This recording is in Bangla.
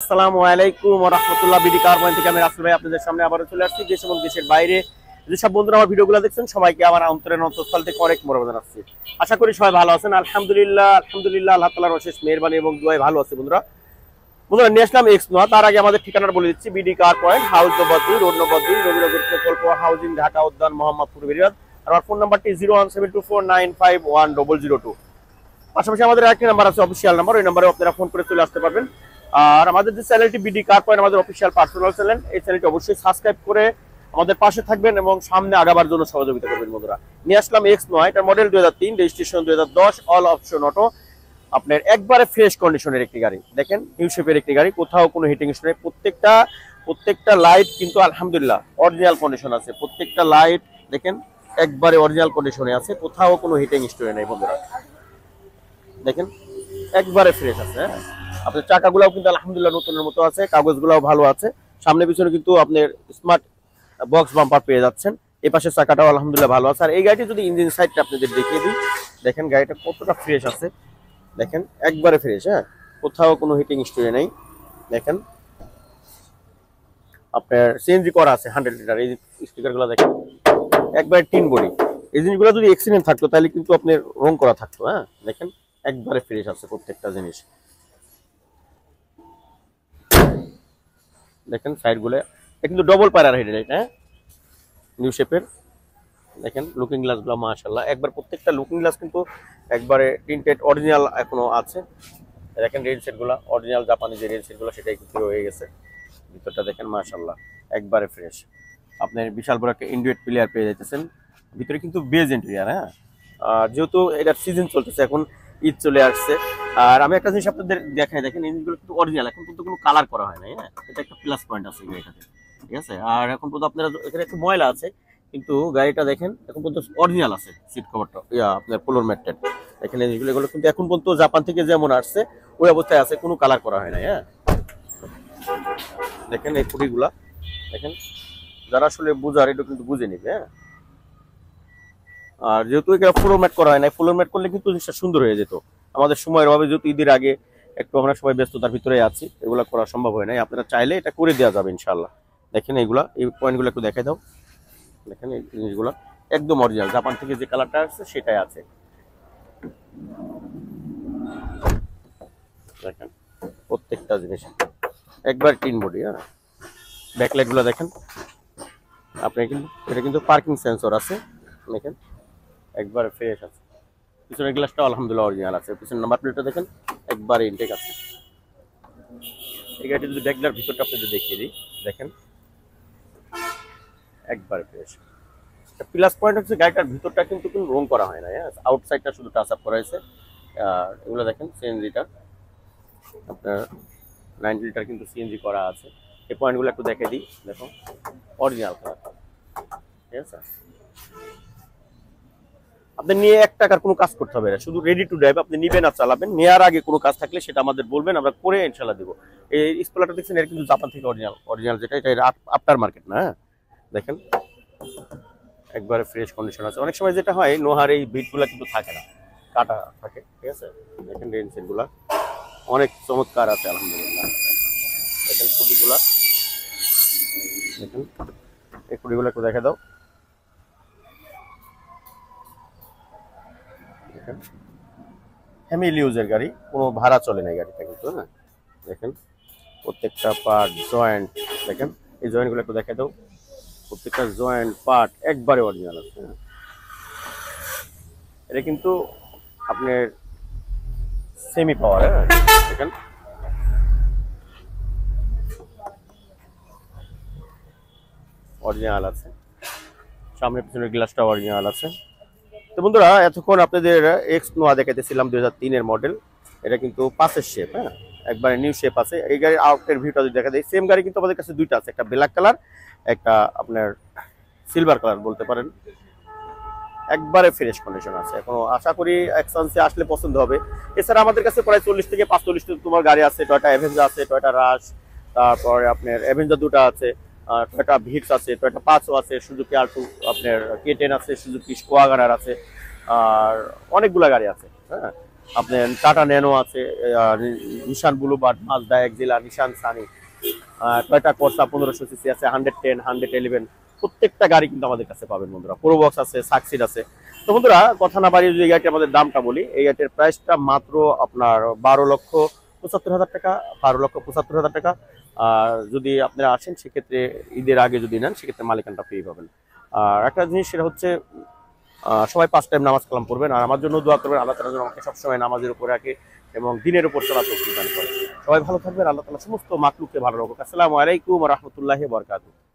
আসসালামু আলাইকুম ওয়া রাহমাতুল্লাহ। বিডি কার পয়েন্ট থেকে আমি রাসেল ভাই আপনাদের সামনে আবারও চলে আসছি। দেশ এবং দেশের বাইরে যেসব বন্ধুরা আমার ভিডিওগুলো দেখছেন সবাইকে আমার অন্তরের অন্তঃস্থল থেকে অনেক মোবারক জানাচ্ছি। আশা করি সবাই ভালো আছেন। আলহামদুলিল্লাহ আল্লাহ তাআলার অশেষ মেহেরবানি এবং দুআয় ভালো আছে বন্ধুরা। নিয়ে আসলাম এক্স নোয়া। তার আগে আমাদের ঠিকানা বলে দিচ্ছি, BD car point, house number 2, road number 2, Robinagar প্রকল্প হাউজিং, ঢাকা উদ্যান, মোহাম্মদপুর, বিরাট। আর আমার ফোন নাম্বারটি 01724951002। পাশাপাশি আমাদের আরেকটি নাম্বার আছে, অফিসিয়াল নাম্বার, ওই নাম্বারে আপনারা ফোন করে চলে আসতে পারবেন। আর আমাদের যে চ্যানেলটি বিডি কার পয়েন্ট, আমাদের অফিসিয়াল পার্সোনাল চ্যানেল, এই চ্যানেলটি অবশ্যই সাবস্ক্রাইব করে আমাদের পাশে থাকবেন এবং সামনে আগাবার জন্য সহযোগিতা করবেন বন্ধুরা। নিয়ে আসলাম এক্স নয়, এটার model 2003, registration 2010, all option auto. আপনার একবারে ফ্রেশ কন্ডিশনের একটি গাড়ি, দেখেন নিউ শেপের একটি গাড়ি, কোথাও কোনো হিটিং স্টোরে। প্রত্যেকটা লাইট কিন্তু আলহামদুলিল্লাহ অরিজিনাল কন্ডিশন আছে। প্রত্যেকটা লাইট দেখেন একবারে অরিজিনাল কন্ডিশনে আছে, কোথাও কোনো হিটিং স্টোরে নেই বন্ধুরা। দেখেন একবারে ফ্রেশ আছে। আপনার চাকাগুলাও কিন্তু আলহামদুলিল্লাহ নতুনের মতো আছে, কাগজগুলাও ভালো আছে। সামনে পিছনে কিন্তু আপনার স্মার্ট বক্স বাম্পার পেয়ে যাচ্ছেন। এই পাশের চাকাটাও আলহামদুলিল্লাহ ভালো আছে। আর এই গাড়িটি যদি ইঞ্জিন সাইডটা আপনাদের দেখিয়ে দিই, দেখেন গাড়িটা কতটা ফ্রেশ আছে, দেখেন একবারে ফ্রেশ। কোথাও কোনো হিটিং স্টোরে নেই। দেখেন আপনার সিএনজি করা আছে 100 লিটার। এই স্টিকারগুলো দেখেন একবারে টিন বডি। এই জিনিসগুলো যদি অ্যাক্সিডেন্ট থাকতো তাহলে কিন্তু আপনার রং করা থাকতো। দেখেন একবারে ফ্রেশ আছে প্রত্যেকটা জিনিস। দেখেন সাইডগুলো কিন্তু ডবল পায়ার হেডলাইট, নিউ শেপের। দেখেন লুকিং গ্লাসগুলো মাশাআল্লাহ একবার, প্রত্যেকটা লুকিং গ্লাস কিন্তু একবারে টিন্টেড অরিজিনাল এখনো আছে। দেখেন রেল সেটগুলো অরিজিনাল জাপানি যে রেল সেটগুলো সেটাই কিন্তু রয়ে গেছে। ভিতরটা দেখেন মাশাআল্লাহ একবারে ফ্রেশ। আপনার বিশাল বড় একটা ইন্ডিয়েট প্লেয়ার পেয়ে যাইতেছেন। ভিতরে কিন্তু বেজ ইন্টেরিয়ার। আর যেহেতু এটার সিজন চলতেছে, এখন ঈদ চলে আসছে। আর আমি একটা জিনিস আপনাদের দেখাই, দেখেন ইঞ্জিনগুলো কিন্তু অরিজিনাল, এখন কিন্তু কোনো কালার করা হয় না। এটা একটা প্লাস পয়েন্ট আছে গাড়িটাতে, ঠিক আছে। আর এখন পর্যন্ত আপনারা এখানে একটু ময়লা আছে, কিন্তু গাড়িটা দেখেন এখন পর্যন্ত অরিজিনাল আছে। সিট কভারটা আপনার ফ্লোর ম্যাটটা দেখেন, এগুলো কিন্তু এখন পর্যন্ত জাপান থেকে যেমন আসছে ওই অবস্থায় আছে, কোনো কালার করা হয় না। দেখেন এই খুঁটিগুলা দেখেন, যারা আসলে বুঝার এটা কিন্তু বুঝে নিবে। আর যেহেতু এগুলো ফ্লোর ম্যাট করা হয় না, ফ্লোর ম্যাট করলে কিন্তু জিনিসটা সুন্দর হয়ে যেত। আমাদের সময়ের অভাবে যেহেতু ঈদের আগে একটু আমরা সবাই ব্যস্ততার ভিতরে আছি, এগুলো করা সম্ভব হয় না। আপনারা চাইলে এটা করে দেওয়া যাবে ইনশাআল্লাহ। দেখেন এইগুলা, এই পয়েন্টগুলো একটু দেখাই দাও। দেখেন এই জিনিসগুলো একদম অরিজিনাল, জাপান থেকে যে কালারটা আসছে সেটাই আছে। দেখেন প্রত্যেকটা জিনিস একবার টিন বডি। ব্যাকলাইট গুলো দেখেন আপনি, কিন্তু এটা কিন্তু পার্কিং সেন্সর আছে। দেখেন একবারে ফ্রেশ আছে। পিছনের গ্লাসটাও আলহামদুলিল্লাহ অরিজিনাল আছে। পিছনের নাম্বার প্লেটটা দেখেন একবারে ইনটেক আছে। এই গাড়িটা যদি ব্যাকলার ভিতরটা আপনাদের দেখিয়ে দিই, দেখেন একবারে ফ্রেশ। প্লাস পয়েন্ট হচ্ছে গাড়িটার ভিতরটা কিন্তু কোনো রং করা হয় না। আউটসাইডটা শুধু টাচ আপ করা হয়েছে। আর এগুলো দেখেন সিএনজিটা আপনার 90 লিটার কিন্তু সিএনজি করা আছে। এই পয়েন্টগুলো একটু দেখে দিই, দেখো অরিজিনাল কালার, ঠিক আছে। আপনি নিয়ে 1 টাকার কোনো কাজ করতে হবে না, শুধু রেডি টু ড্রাইভ। আপনি নিবেন আর চালাবেন। নেওয়ার আগে কোনো কাজ থাকলে সেটা আমাদের বলবেন, আমরা করে ইনশাল্লাহ দেবো। এই স্পলারটা দেখছেন, এর কিন্তু জাপান থেকে অরিজিনাল যেটা, এটা আফটার মার্কেট না। দেখেন একবারে ফ্রেশ কন্ডিশন আছে। অনেক সময় যেটা হয়, নোহার এই বিটগুলো কিন্তু থাকে না, কাটা থাকে, ঠিক আছে। দেখেন রেন সেটগুলা অনেক চমৎকার আছে আলহামদুলিল্লাহ। দেখেন খুঁটিগুলা, দেখেন এই খুঁটিগুলো একটু দেখে দাও। ফ্যামিলি ইউজের গাড়ি, কোনো ভাড়া চলে না গাড়িটা কিন্তু। দেখেন প্রত্যেকটা পার্ট জয়েন্ট, দেখেন এই জয়েন্টগুলো একটু দেখে দাও। প্রত্যেকটা জয়েন্ট পার্ট একবারে অরিজিনাল আছে। এটা কিন্তু আপনার সেমি পাওয়ার। দেখেন অরিজিনাল আছে, সামনে পিছনের গ্লাসটা অরিজিনাল আছে। তো বন্ধুরা এতক্ষণ আপনাদের এক্স নোয়া দেখাইতেছিলাম 2003 এর মডেল। এটা কিন্তু 5-এর শেপ, একবারে নিউ শেপ আছে। এই গাড়ির আউটের ভিউটা যদি দেখা যায়, সেম গাড়ি কিন্তু আমাদের কাছে দুইটা আছে, একটা ব্ল্যাক কালার, একটা আপনার সিলভার কালার বলতে পারেন। একবারে ফ্রেশ কন্ডিশন আছে। এখনো আশা করি এক্সচেঞ্জে আসলে পছন্দ হবে। এছাড়া আমাদের কাছে প্রায় 40 থেকে 45 তোমার গাড়ি আছে। টয়োটা অ্যাভেঞ্জার আছে, টয়োটা রাশ, তারপরে আপনার অ্যাভেঞ্জার দুটো আছে, টয়োটা ভিক্স আছে, টয়োটা পাঁচও আছে, সুজুকি আল্টো, আপনার K10 আছে, সুজুকি স্কোয়াগানার আছে, আর অনেকগুলো গাড়ি আছে। আপনার টাটা ন্যানো আছে, নিশান ব্লুবার্ড, মাজদা এক্সিলা, নিশান সানি, টয়োটা কর্সা 1500 সিসি আছে, 110, 111, প্রত্যেকটা গাড়ি কিন্তু আমাদের কাছে পাবেন বন্ধুরা। প্রোবক্স আছে, সাকসিড আছে। তো বন্ধুরা কথা না বাড়িয়ে যদি এই গাড়িটি আমাদের দামটা বলি, এই গাড়িটির প্রাইসটা মাত্র আপনার 12,75,000 টাকা, 12,75,000 টাকা। আর যদি আপনারা আসেন সেক্ষেত্রে ঈদের আগে যদি নেন সেক্ষেত্রে মালিকানটা পেয়ে পাবেন। আর একটা জিনিস সেটা হচ্ছে সবাই 5 টাইম নামাজ কালাম পড়বেন, আর আমার জন্য দোয়া করবেন। আল্লাহ তাআলা যেন আমাকে সবসময় নামাজের উপর রাখে এবং দিনের উপর চলা তৌফিক দান করে। সবাই ভালো থাকবেন, আল্লাহ তাআলা সমস্ত মাকলুককে ভালো রাখুক। আসসালামু আলাইকুম ওয়া রাহমাতুল্লাহি ওয়া বারাকাতুহু।